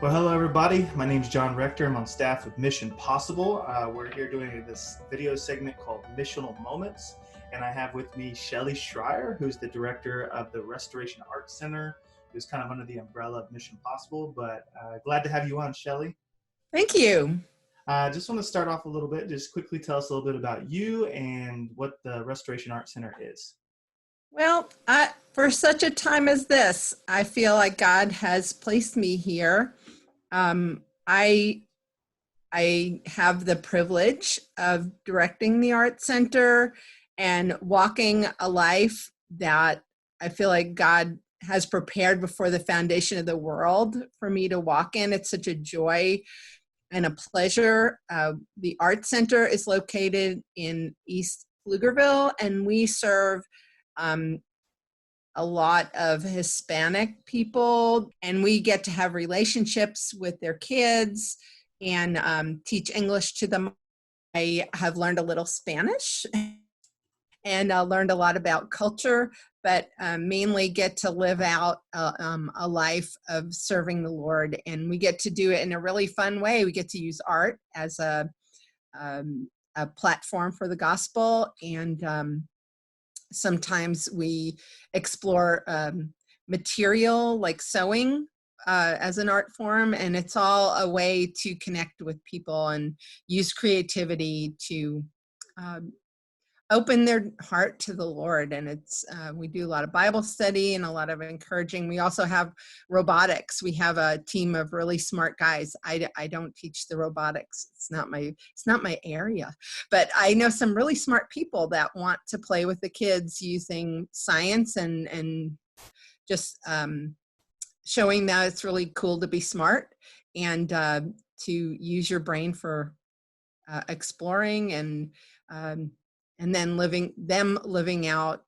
Well, hello everybody. My name is John Rector. I'm on staff with Mission Possible. We're here doing this video segment called Missional Moments, and I have with me Shelley Schreyer, who's the director of the Restoration Arts Center, who's kind of under the umbrella of Mission Possible. But glad to have you on, Shelley. Thank you. Just want to start off a little bit. Just quickly tell us a little bit about you and what the Restoration Arts Center is. Well, for such a time as this, I feel like God has placed me here. I have the privilege of directing the Art Center and walking a life that I feel like God has prepared before the foundation of the world for me to walk in. It's such a joy and a pleasure. The Art Center is located in East Pflugerville, and we serve a lot of Hispanic people, and we get to have relationships with their kids and teach English to them. I have learned a little Spanish and learned a lot about culture, but mainly get to live out a life of serving the Lord. And we get to do it in a really fun way. We get to use art as a platform for the gospel, and sometimes we explore material like sewing as an art form, and it's all a way to connect with people and use creativity to open their heart to the Lord. And it's we do a lot of Bible study and a lot of encouraging. We also have robotics. We have a team of really smart guys. I don't teach the robotics. It's not my area, but I know some really smart people that want to play with the kids using science and just showing that it's really cool to be smart and to use your brain for exploring and then living out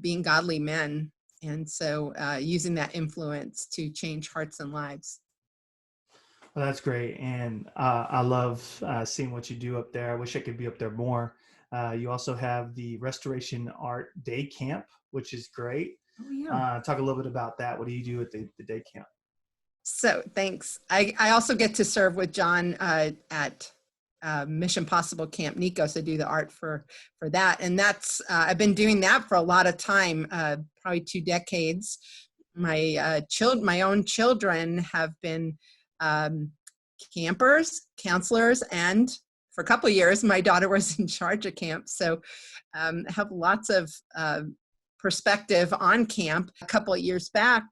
being godly men, and so using that influence to change hearts and lives. Well, that's great, and I love seeing what you do up there. I wish I could be up there more. You also have the Restoration Art Day Camp, which is great. Oh, yeah. Talk a little bit about that. What do you do at the day camp? So thanks. I also get to serve with John at Mission Possible Camp Nico, so do the art for that. And that's I've been doing that for a lot of time, probably 2 decades. My own children have been campers, counselors, and for a couple of years, my daughter was in charge of camp. So I have lots of perspective on camp. A couple of years back,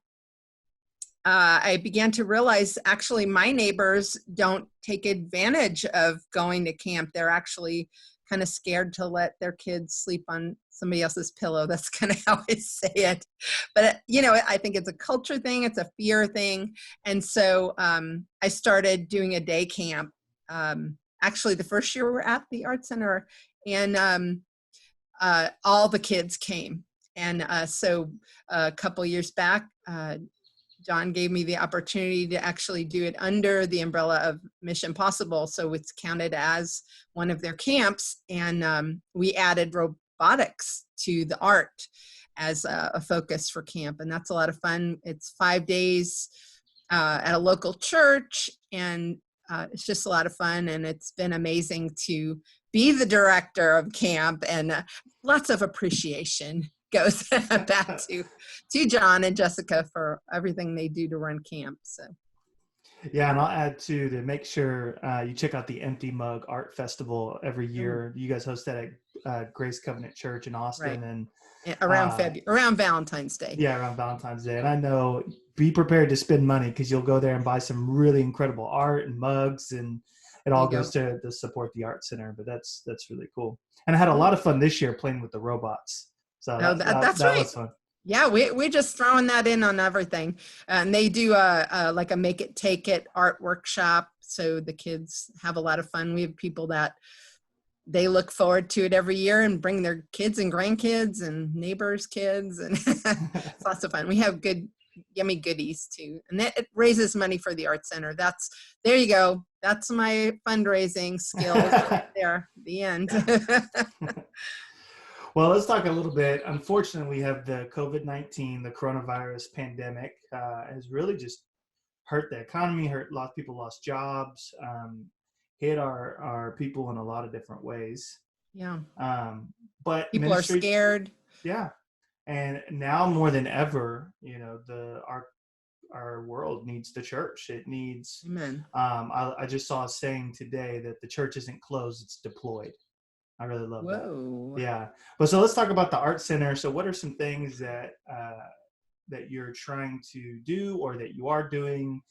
I began to realize actually my neighbors don't take advantage of going to camp. They're actually kind of scared to let their kids sleep on somebody else's pillow. That's kind of how I say it. But, I think it's a culture thing. It's a fear thing. And so I started doing a day camp. Actually, the first year we were at the Art Center, and all the kids came. And so a couple years back, John gave me the opportunity to actually do it under the umbrella of Mission Possible. So it's counted as one of their camps. And we added robotics to the art as a focus for camp. And that's a lot of fun. It's 5 days at a local church. And it's just a lot of fun. And it's been amazing to be the director of camp, and lots of appreciation goes back to John and Jessica for everything they do to run camp. So Yeah, and I'll add to make sure you check out the Empty Mug Art Festival every year. You guys host that at Grace Covenant Church in Austin, right. and around Valentine's Day. Yeah, around Valentine's Day. And I know, be prepared to spend money because you'll go there and buy some really incredible art and mugs, and it all goes to support the Art Center. But that's really cool. And I had a lot of fun this year playing with the robots. So that's that right. was fun. Yeah, we're just throwing that in on everything. And they do like a make it, take it art workshop. So the kids have a lot of fun. We have people that they look forward to it every year and bring their kids and grandkids and neighbors' kids. And it's lots of fun. We have good, yummy goodies too. And it raises money for the Art Center. There you go. That's my fundraising skills right there. The end. Well, let's talk a little bit. Unfortunately, we have the COVID-19, the coronavirus pandemic has really just hurt the economy, hurt a lot of people lost jobs, hit our people in a lot of different ways. Yeah. But People are ministry, scared. yeah. And now more than ever, you know, our world needs the church. It needs. Amen. I just saw a saying today that the church isn't closed; it's deployed. I really love that. Whoa. Yeah. But so let's talk about the art center. So what are some things that you're trying to do or that you are doing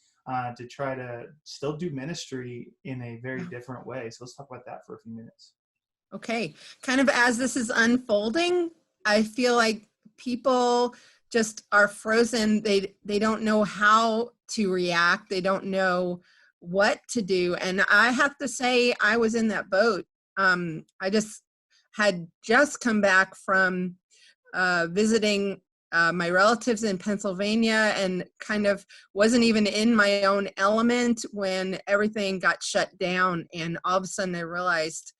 to try to still do ministry in a very Yeah. different way? So let's talk about that for a few minutes. Okay. Kind of as this is unfolding, I feel like people just are frozen. They don't know how to react. They don't know what to do. And I have to say, I was in that boat. I had just come back from visiting my relatives in Pennsylvania, and kind of wasn't even in my own element when everything got shut down. And all of a sudden I realized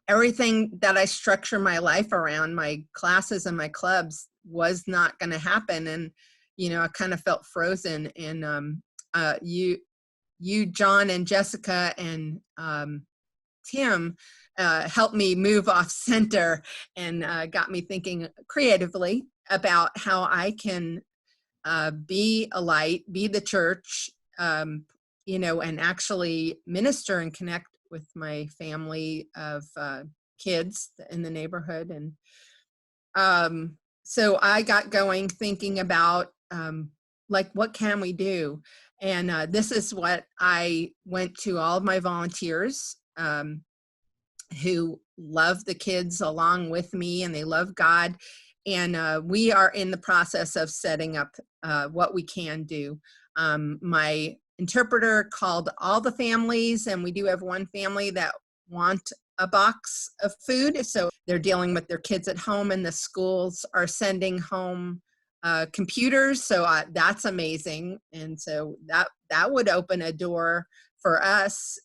everything that I structure my life around, my classes and my clubs, was not going to happen. And, you know, I kind of felt frozen. And you, John and Jessica and Tim helped me move off center, and got me thinking creatively about how I can be a light, be the church, you know, and actually minister and connect with my family of kids in the neighborhood. And so I got going thinking about like, what can we do? And this is what I went to all of my volunteers who love the kids along with me, and they love God. And we are in the process of setting up what we can do. My interpreter called all the families, and we do have one family that want a box of food. So they're dealing with their kids at home, and the schools are sending home computers. So that's amazing. And so that would open a door for us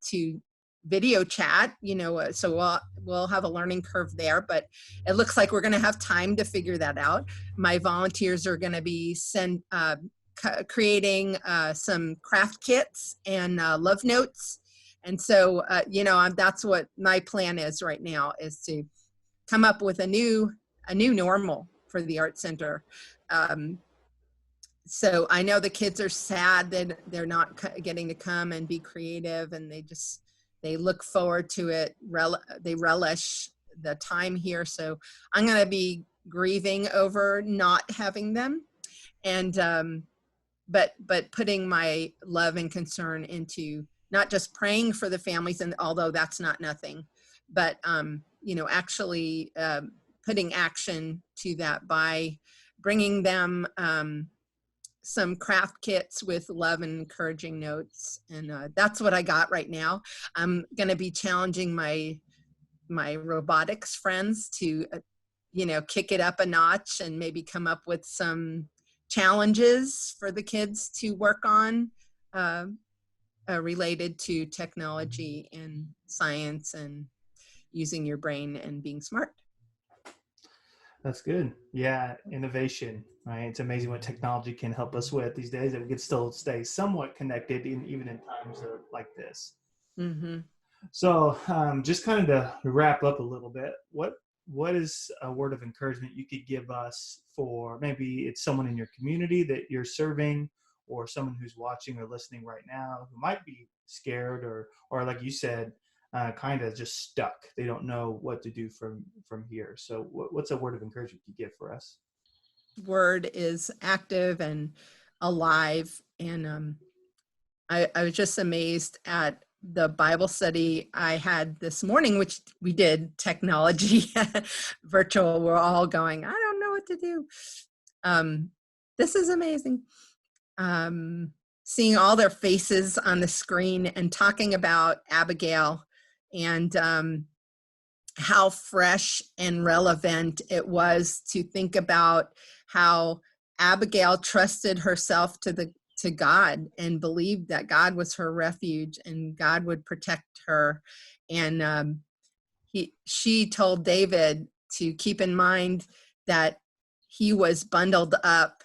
to video chat, you know, so we'll have a learning curve there, but it looks like we're going to have time to figure that out. My volunteers are going to be creating some craft kits and love notes. And so, you know, that's what my plan is right now, is to come up with a new normal for the art center. So I know the kids are sad that they're not getting to come and be creative, and they look forward to it. They relish the time here. So I'm going to be grieving over not having them, and but putting my love and concern into not just praying for the families, and although that's not nothing, but you know, actually putting action to that by bringing them some craft kits with love and encouraging notes. And that's what I got right now. I'm going to be challenging my robotics friends to, you know, kick it up a notch and maybe come up with some challenges for the kids to work on related to technology and science and using your brain and being smart. That's good. Yeah, innovation, right? It's amazing what technology can help us with these days, that we can still stay somewhat connected even in times like this. Mm-hmm. So just kind of to wrap up a little bit, what is a word of encouragement you could give us for, maybe it's someone in your community that you're serving, or someone who's watching or listening right now who might be scared, or like you said, kind of just stuck. They don't know what to do from here. So what's a word of encouragement you give for us? Word is active and alive. And I was just amazed at the Bible study I had this morning, which we did technology virtual. We're all going, I don't know what to do. This is amazing. Seeing all their faces on the screen and talking about Abigail, and how fresh and relevant it was to think about how Abigail trusted herself to God and believed that God was her refuge and God would protect her. And she told David to keep in mind that he was bundled up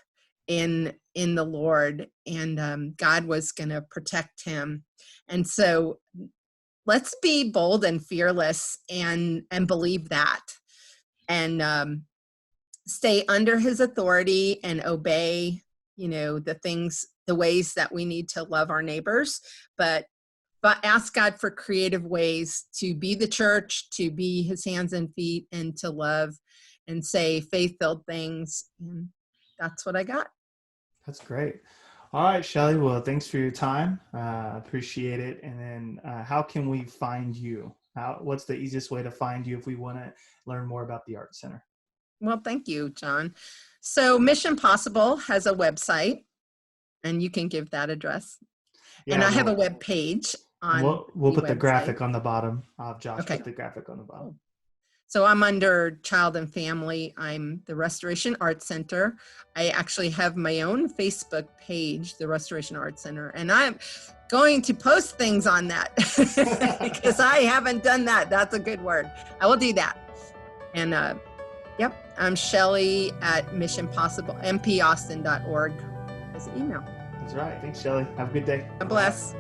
in the Lord, and God was going to protect him. And so let's be bold and fearless and believe that, and stay under his authority and obey, the ways that we need to love our neighbors, but ask God for creative ways to be the church, to be his hands and feet, and to love and say faith-filled things. And that's what I got. That's great. All right, Shelley. Well, thanks for your time. Appreciate it. And then how can we find you? What's the easiest way to find you if we want to learn more about the Art Center? Well, thank you, John. So Mission Possible has a website, and you can give that address. Yeah, and I have a web page on we'll the put the website. graphic on the bottom. I'll have Josh Okay. put the graphic on the bottom. So I'm under Child and Family. I'm the Restoration Art Center. I actually have my own Facebook page, the Restoration Art Center, and I'm going to post things on that because I haven't done that. That's a good word. I will do that. And yep, I'm Shelley at missionpossible, mpaustin.org as an email. That's right. Thanks, Shelley. Have a good day. God bless.